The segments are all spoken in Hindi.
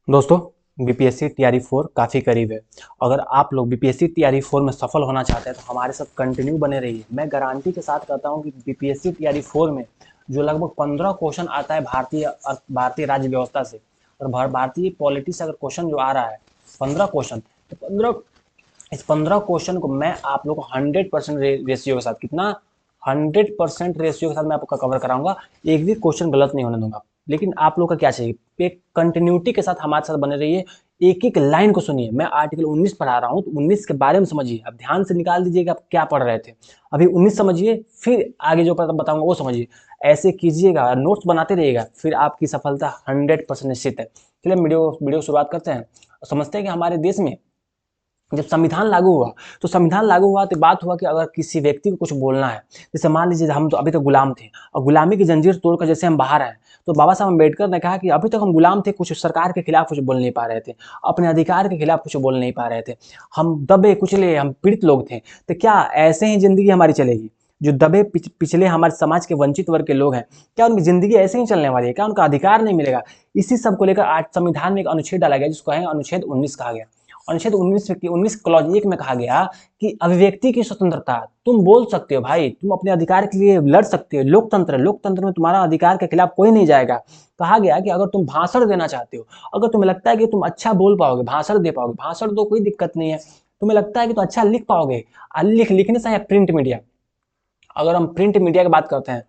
दोस्तों, बीपीएससी तैयारी 4 काफ़ी करीब है। अगर आप लोग बीपीएससी तैयारी 4 में सफल होना चाहते हैं तो हमारे साथ कंटिन्यू बने रहिए। मैं गारंटी के साथ कहता हूं कि बीपीएससी तैयारी 4 में जो लगभग 15 क्वेश्चन आता है भारतीय राज्य व्यवस्था से और भारतीय पॉलिटी से अगर क्वेश्चन जो आ रहा है 15 क्वेश्चन, तो 15 क्वेश्चन को मैं आप लोग को 100% रेशियो के साथ, कितना 100% रेशियो के साथ मैं आपको कवर कराऊंगा। एक भी क्वेश्चन गलत नहीं होने दूंगा। लेकिन आप लोग का क्या चाहिए, एक कंटिन्यूटी के साथ हमारे साथ बने रहिए। एक एक लाइन को सुनिए। मैं आर्टिकल 19 पढ़ा रहा हूं तो 19 के बारे में समझिए। अब ध्यान से निकाल दीजिएगा आप क्या पढ़ रहे थे। अभी 19 समझिए, फिर आगे जो बताऊंगा वो समझिए। ऐसे कीजिएगा, नोट्स बनाते रहिएगा, फिर आपकी सफलता 100% निश्चित है। चलिए वीडियो शुरुआत करते हैं। समझते हैं कि हमारे देश में जब संविधान लागू हुआ तो बात हुआ कि अगर किसी व्यक्ति को कुछ बोलना है, जैसे मान लीजिए हम तो अभी तक गुलाम थे और गुलामी की जंजीर तोड़कर जैसे हम बाहर आए, तो बाबा साहब अम्बेडकर ने कहा कि अभी तक हम गुलाम थे, कुछ सरकार के खिलाफ कुछ बोल नहीं पा रहे थे, अपने अधिकार के खिलाफ कुछ बोल नहीं पा रहे थे, हम दबे कुचले, हम पीड़ित लोग थे। तो क्या ऐसे ही जिंदगी हमारी चलेगी? जो दबे पिछले हमारे समाज के वंचित वर्ग के लोग हैं, क्या उनकी जिंदगी ऐसे ही चलने वाली है? क्या उनका अधिकार नहीं मिलेगा? इसी सब को लेकर आज संविधान में एक अनुच्छेद डाला गया जिसको है अनुच्छेद 19 कहा गया। अनुच्छेद 19 क्लॉज 1 में कहा गया कि अभिव्यक्ति की स्वतंत्रता, तुम बोल सकते हो भाई, तुम अपने अधिकार के लिए लड़ सकते हो। लोकतंत्र में तुम्हारा अधिकार के खिलाफ कोई नहीं जाएगा। कहा गया कि अगर तुम भाषण देना चाहते हो, अगर तुम्हें लगता है कि तुम अच्छा बोल पाओगे, भाषण दे पाओगे, भाषण दो, कोई दिक्कत नहीं है। तुम्हें लगता है कि तुम अच्छा लिख पाओगे, लिखने से प्रिंट मीडिया, अगर हम प्रिंट मीडिया की बात करते हैं,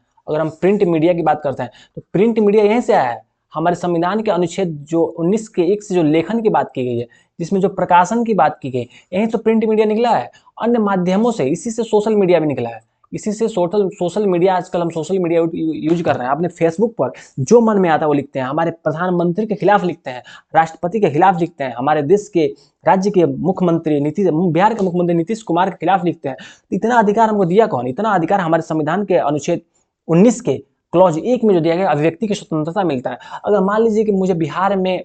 तो प्रिंट मीडिया यहीं से आया है। हमारे संविधान के अनुच्छेद जो 19 के 1 से जो लेखन की बात की गई है, जिसमें जो प्रकाशन की बात की गई, यहीं तो प्रिंट मीडिया निकला है। अन्य माध्यमों से, इसी से सोशल मीडिया भी निकला है। इसी से सोशल मीडिया, आजकल हम सोशल मीडिया यूज कर रहे हैं। अपने फेसबुक पर जो मन में आता है वो लिखते हैं, हमारे प्रधानमंत्री के खिलाफ लिखते हैं, राष्ट्रपति के खिलाफ लिखते हैं, हमारे देश के राज्य के मुख्यमंत्री बिहार के मुख्यमंत्री नीतीश कुमार के खिलाफ लिखते हैं। इतना अधिकार हमको दिया कौन? इतना अधिकार हमारे संविधान के अनुच्छेद 19 के क्लॉज 1 में जो दिया गया, अभिव्यक्ति की स्वतंत्रता मिलता है। अगर मान लीजिए कि मुझे बिहार में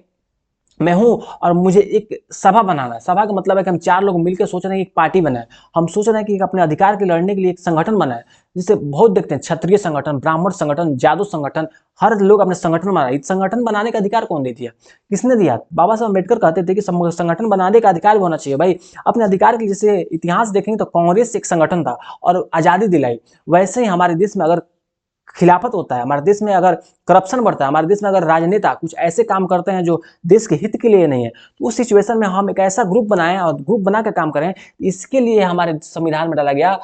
मैं हूं और मुझे एक सभा बनाना है, सभा का मतलब है कि हम 4 लोग मिलकर सोच रहे हैं कि एक पार्टी बनाए, हम सोच रहे हैं कि अपने अधिकार के लड़ने के लिए एक संगठन बनाए। जिसे बहुत देखते हैं, क्षत्रिय संगठन, ब्राह्मण संगठन, जादू संगठन, हर लोग अपने संगठन बनाए। इस संगठन बनाने का अधिकार कौन दे दिया? किसने दिया? बाबा साहब अम्बेडकर कहते थे कि संगठन बनाने का अधिकार भी होना चाहिए भाई। अपने अधिकार के, जैसे इतिहास देखेंगे तो कांग्रेस एक संगठन था और आजादी दिलाई, वैसे ही हमारे देश में अगर खिलाफत होता है, हमारे देश में अगर करप्शन बढ़ता है, हमारे देश में अगर राजनेता कुछ ऐसे काम करते हैं जो देश के हित के लिए नहीं है, तो उस सिचुएशन में हम एक ऐसा ग्रुप बनाएं और ग्रुप बना कर काम करें। इसके लिए हमारे संविधान में डाला गया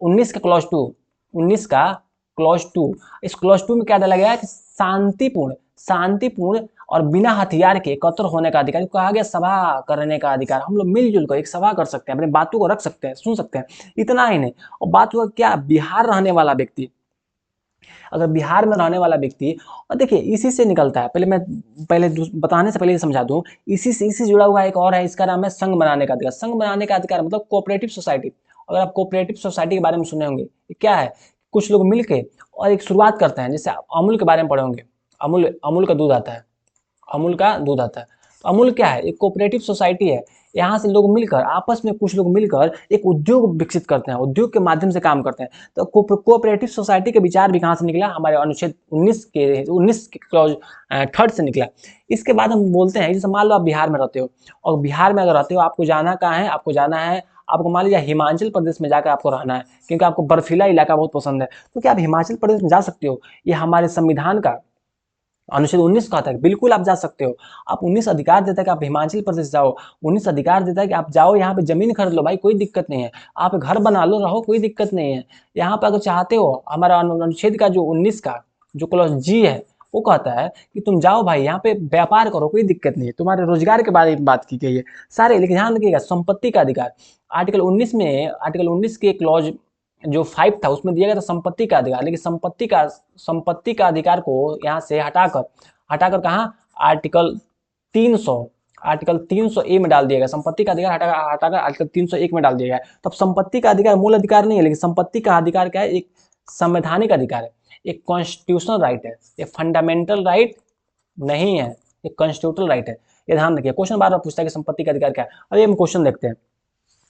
19 का क्लॉज 2, 19 का क्लॉज 2। इस क्लॉज 2 में क्या डाला गया है कि शांतिपूर्ण और बिना हथियार के एकत्र होने का अधिकार। कहा गया सभा करने का अधिकार, हम लोग मिलजुल कर एक सभा कर सकते हैं, अपनी बातों को रख सकते हैं, सुन सकते हैं। इतना ही नहीं, और बात हुआ क्या, बिहार रहने वाला व्यक्ति, अगर बिहार में रहने वाला व्यक्ति, और देखिए इसी से निकलता है, पहले बताने से पहले समझा दूं, इसी से जुड़ा हुआ एक और है, इसका नाम है संघ बनाने का अधिकार। संघ बनाने का अधिकार मतलब कोऑपरेटिव सोसाइटी। अगर आप कोऑपरेटिव सोसाइटी के बारे में सुने होंगे, क्या है, कुछ लोग मिलके और एक शुरुआत करते हैं। जैसे अमूल के बारे में पढ़े होंगे, अमूल का दूध आता है, अमूल का दूध आता है। तो अमूल क्या है, एक कोऑपरेटिव सोसाइटी है। यहाँ से लोग मिलकर, आपस में कुछ लोग मिलकर एक उद्योग विकसित करते हैं, उद्योग के माध्यम से काम करते हैं। तो कोऑपरेटिव सोसाइटी के विचार भी कहाँ से निकला? हमारे अनुच्छेद 19 के क्लॉज 3 से निकला। इसके बाद हम बोलते हैं, जैसे मान लो आप बिहार में रहते हो, और बिहार में अगर रहते हो, आपको जाना कहाँ है? आपको मान लीजिए हिमाचल प्रदेश में जाकर आपको रहना है, क्योंकि आपको बर्फीला इलाका बहुत पसंद है। तो क्या आप हिमाचल प्रदेश में जा सकते हो? ये हमारे संविधान का अनुच्छेद 19 कहता है बिल्कुल आप जा सकते हो। आप 19 अधिकार देता है कि आप हिमाचल प्रदेश जाओ, 19 अधिकार देता है कि आप जाओ यहाँ पे जमीन खरीद लो भाई, कोई दिक्कत नहीं है। आप घर बना लो, रहो, कोई दिक्कत नहीं है। यहाँ पे अगर चाहते हो, हमारा अनुच्छेद का जो 19 का जो क्लॉज जी है, वो कहता है कि तुम जाओ भाई यहाँ पे व्यापार करो, कोई दिक्कत नहीं है। तुम्हारे रोजगार के बारे में बात की गई है सारे। लेकिन ध्यान रखिएगा, संपत्ति का अधिकार, आर्टिकल 19 के क्लॉज जो 5 था उसमें दिया गया था संपत्ति का अधिकार। लेकिन संपत्ति का अधिकार को यहाँ से हटाकर हटाकर कहा, आर्टिकल 300 आर्टिकल 300 ए में डाल दिया गया। संपत्ति का अधिकार हटाकर आर्टिकल 301 में डाल दिया गया। तब संपत्ति का अधिकार मूल अधिकार नहीं है, लेकिन संपत्ति का अधिकार क्या है? एक संवैधानिक अधिकार है, एक कॉन्स्टिट्यूशनल राइट है, एक फंडामेंटल राइट नहीं है, एक कॉन्स्टिट्यूशनल राइट है। ये ध्यान रखिए। क्वेश्चन बार बार पूछता है कि संपत्ति का अधिकार क्या है। अब ये हम क्वेश्चन देखते हैं।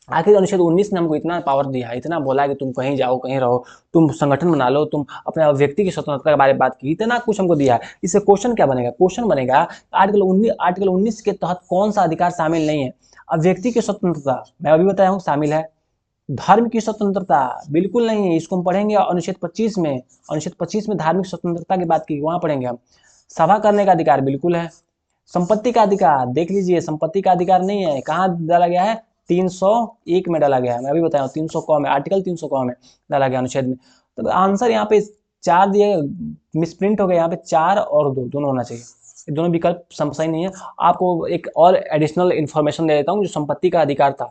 आखिर अनुच्छेद 19 ने हमको इतना पावर दिया है, इतना बोला है कि तुम कहीं जाओ, कहीं रहो, तुम संगठन बना लो, तुम अपने व्यक्ति की स्वतंत्रता के बारे में बात की, इतना कुछ हमको दिया है। इससे क्वेश्चन क्या बनेगा? क्वेश्चन बनेगा आर्टिकल 19 के तहत कौन सा अधिकार शामिल नहीं है? अब व्यक्ति की स्वतंत्रता मैं अभी बताया हूँ शामिल है। धर्म की स्वतंत्रता बिल्कुल नहीं है, इसको हम पढ़ेंगे अनुच्छेद 25 में। अनुच्छेद 25 में धार्मिक स्वतंत्रता की बात की, वहां पढ़ेंगे हम। सभा करने का अधिकार बिल्कुल है। संपत्ति का अधिकार देख लीजिए, संपत्ति का अधिकार नहीं है, कहाँ डाला गया है? 301 में डाला गया है। मैं अभी बताया 300 क में, आर्टिकल 300 क में डाला गया अनुच्छेद में। तो आंसर यहाँ पे 4 दिए, मिसप्रिंट हो गया, यहाँ पे 4 और 2 दोनों होना चाहिए। ये दोनों विकल्प सही नहीं है। आपको एक और एडिशनल इन्फॉर्मेशन दे देता हूँ। जो संपत्ति का अधिकार था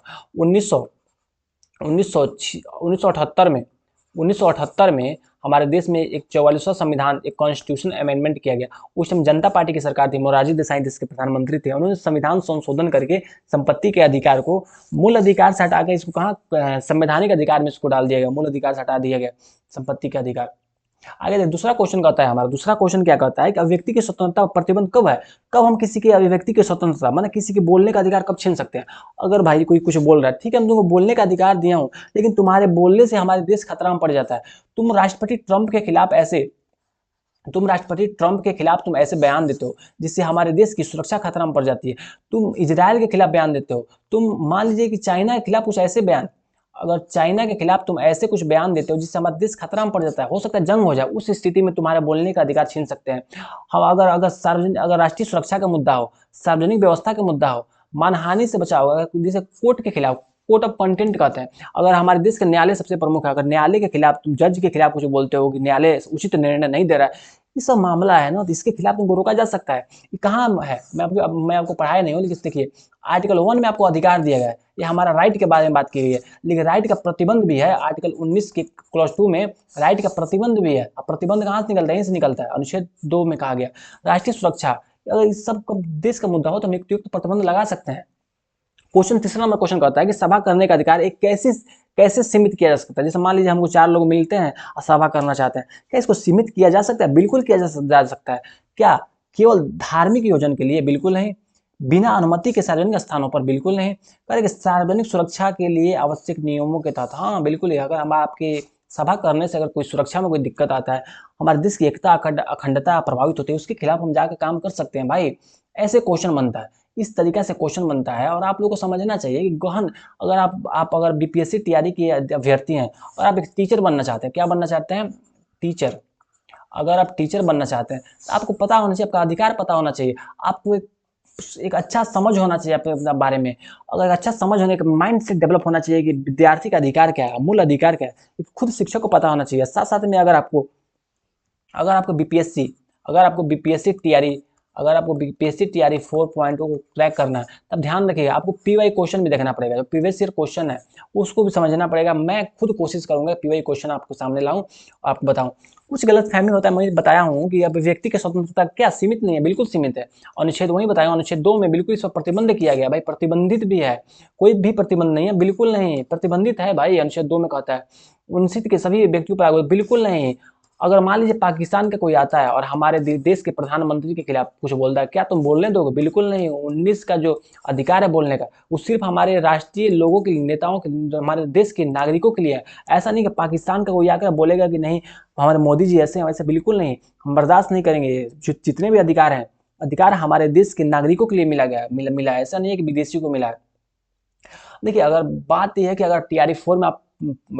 1978 में हमारे देश में एक 44वां संविधान, एक कॉन्स्टिट्यूशन अमेंडमेंट किया गया। उस समय जनता पार्टी की सरकार थी, मोरारजी देसाई देश के प्रधानमंत्री थे। उन्होंने संविधान संशोधन करके संपत्ति के अधिकार को मूल अधिकार से हटा के इसको कहाँ संवैधानिक अधिकार में इसको डाल दिया गया, मूल अधिकार से हटा दिया गया संपत्ति के अधिकार। आगे देख, दूसरा क्वेश्चन कहता है हमारा, दूसरा क्वेश्चन क्या कहता है कि अभिव्यक्ति की स्वतंत्रता प्रतिबंध कब है? कब हम किसी की अभिव्यक्ति की स्वतंत्रता माने किसी के बोलने का अधिकार कब छीन सकते हैं? अगर भाई कोई कुछ बोल रहा है, ठीक है, हम तुमको बोलने का अधिकार दिया हूं, लेकिन तुम्हारे बोलने से हमारे देश खतरा में पड़ जाता है। तुम राष्ट्रपति ट्रंप के खिलाफ तुम ऐसे बयान देते हो जिससे हमारे देश की सुरक्षा खतरा में पड़ जाती है। तुम इजराइल के खिलाफ बयान देते हो। तुम मान लीजिए कि चाइना के खिलाफ कुछ ऐसे बयान, अगर चाइना के खिलाफ तुम ऐसे कुछ बयान देते हो जिससे हमारा देश खतरा में पड़ जाता है, हो सकता है जंग हो जाए, उस स्थिति में तुम्हारे बोलने का अधिकार छीन सकते हैं हम। अगर राष्ट्रीय सुरक्षा का मुद्दा हो, सार्वजनिक व्यवस्था का मुद्दा हो, मानहानि से बचाव, अगर जैसे कोर्ट के खिलाफ, कोर्ट ऑफ कंटेंट कहते हैं, अगर हमारे देश का न्यायालय सबसे प्रमुख है, अगर न्यायालय के खिलाफ तुम जज के खिलाफ कुछ बोलते हो कि न्यायालय उचित निर्णय नहीं दे रहा है, ये सब मामला है ना, तो इसके खिलाफ तुमको रोका जा सकता है। ये कहाँ है? मैं आपको पढ़ाया नहीं हूँ, लेकिन देखिए आर्टिकल 1 में आपको अधिकार दिया गया है, ये हमारा राइट के बारे में बात की गई है। लेकिन राइट का प्रतिबंध भी है, आर्टिकल 19 के क्लॉज 2 में राइट का प्रतिबंध भी है। अब प्रतिबंध कहाँ से निकलता है? यहीं से निकलता है, अनुच्छेद 2 में कहा गया राष्ट्रीय सुरक्षा। अगर इस सब देश का मुद्दा हो तो हम युक्त प्रतिबंध लगा सकते हैं। क्वेश्चन तीसरा नंबर क्वेश्चन कहता है कि सभा करने का अधिकार एक कैसे सीमित किया जा सकता है? जैसे मान लीजिए हमको 4 लोग मिलते हैं और सभा करना चाहते हैं, क्या इसको सीमित किया जा सकता है? बिल्कुल किया जा सकता है। क्या केवल धार्मिक योजना के लिए? बिल्कुल नहीं। बिना अनुमति के सार्वजनिक स्थानों पर? बिल्कुल नहीं। करें सार्वजनिक सुरक्षा के लिए आवश्यक नियमों के तहत? हाँ बिल्कुल ही। अगर हम आपके सभा करने से अगर कोई सुरक्षा में कोई दिक्कत आता है, हमारे देश की एकता अखंडता प्रभावित होती है, उसके खिलाफ हम जाकर काम कर सकते हैं भाई। ऐसे क्वेश्चन बनता है, इस तरीके से क्वेश्चन बनता है। और आप लोगों को समझना चाहिए कि गहन, अगर आप अगर बीपीएससी तैयारी के अभ्यर्थी हैं और आप एक टीचर बनना चाहते हैं, क्या बनना चाहते हैं? टीचर। अगर आप टीचर बनना चाहते हैं तो आपको पता होना चाहिए, आपका अधिकार पता होना चाहिए, आपको एक अच्छा समझ होना चाहिए अपने बारे में। अगर अच्छा समझ होने का माइंड सेट डेवलप होना चाहिए कि विद्यार्थी का अधिकार क्या है, मूल अधिकार क्या है, खुद शिक्षक को पता होना चाहिए। साथ साथ में अगर आपको बीपीएससी तैयारी, अगर आपको बीपीएससी तैयारी 4.0 को क्रैक करना है, तब ध्यान रखिएगा आपको पीवाई क्वेश्चन भी देखना पड़ेगा। जो प्रीवियस ईयर क्वेश्चन है उसको भी समझना पड़ेगा। मैं खुद कोशिश करूंगा पीवाई क्वेश्चन आपको सामने लाऊं, आपको बताऊं। कुछ गलत फहमी होता है, मैं बताया हूँ कि अब व्यक्ति की स्वतंत्रता क्या सीमित नहीं है? बिल्कुल सीमित है। अनुच्छेद वही बताया, अनुच्छेद 2 में बिल्कुल इस पर प्रतिबंध किया गया। भाई प्रतिबंधित भी है, कोई भी प्रतिबंध नहीं है, बिल्कुल नहीं, प्रतिबंधित है भाई। अनुच्छेद 2 में कहता है उनसित के सभी व्यक्तियों पर, बिल्कुल नहीं। अगर मान लीजिए पाकिस्तान का कोई आता है और हमारे देश के प्रधानमंत्री के खिलाफ कुछ बोलता है, क्या तुम बोलने दोगे? बिल्कुल नहीं। 19 का जो अधिकार है बोलने का, वो सिर्फ हमारे राष्ट्रीय लोगों के, नेताओं के, हमारे देश के नागरिकों के लिए है। ऐसा नहीं कि पाकिस्तान का कोई आकर बोलेगा कि नहीं हमारे मोदी जी ऐसे हैं वैसे, बिल्कुल नहीं, हम बर्दाश्त नहीं करेंगे। जितने भी अधिकार हैं, अधिकार हमारे देश के नागरिकों के लिए मिला है, ऐसा नहीं है कि विदेशियों को मिला है। देखिए अगर बात यह है कि अगर टीआरई 4 में आप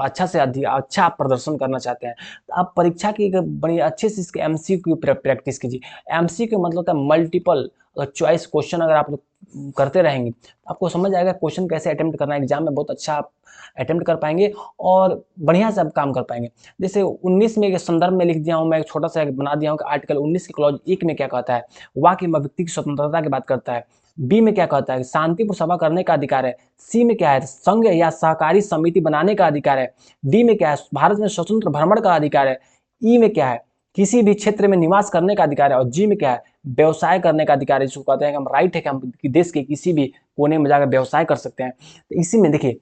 अच्छा आप प्रदर्शन करना चाहते हैं तो आप परीक्षा की बड़ी अच्छे से इसके एमसीक्यू प्रैक्टिस कीजिए। एमसीक्यू मतलब होता है मल्टीपल चॉइस क्वेश्चन। अगर आप लोग करते रहेंगे तो आपको समझ आएगा क्वेश्चन कैसे अटेम्प्ट करना है एग्जाम में, बहुत अच्छा आप अटेम्प्ट कर पाएंगे और बढ़िया से आप काम कर पाएंगे। जैसे 19 में एक संदर्भ में लिख दिया हूँ, मैं एक छोटा सा बना दिया हूँ कि आर्टिकल 19 के क्लॉज 1 में क्या कहता है, वाक्य में व्यक्ति की स्वतंत्रता की बात करता है। बी में क्या कहता है? शांतिपूर्ण सभा करने का अधिकार है। सी में क्या है? संघ या सहकारी समिति बनाने का अधिकार है। डी में क्या है? भारत में स्वतंत्र भ्रमण का अधिकार है। ई में क्या है? किसी भी क्षेत्र में निवास करने का अधिकार है। और जी में क्या है? व्यवसाय करने का अधिकार है, जिसको कहते हैं कि हम राइट है कि हम देश के किसी भी कोने में जाकर व्यवसाय कर सकते हैं। तो इसी में देखिए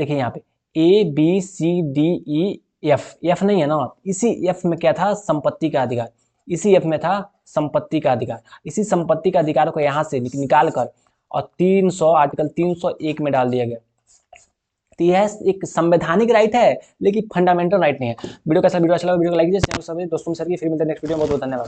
यहाँ पे A B C D E F नहीं है ना, इसी एफ में क्या था? संपत्ति का अधिकार। इसी एफ में था संपत्ति का अधिकार। इसी संपत्ति का अधिकार को यहाँ से निकाल कर और आर्टिकल 301 में डाल दिया गया। तो यह एक संवैधानिक राइट है, लेकिन फंडामेंटल राइट नहीं है। वीडियो कैसा वीडियो अच्छा लगा वीडियो को लाइक कीजिए, चैनल को सब्सक्राइब दोस्तों में शेयर कीजिए। फिर मिलते हैं नेक्स्ट वीडियो में। बहुत बहुत धन्यवाद।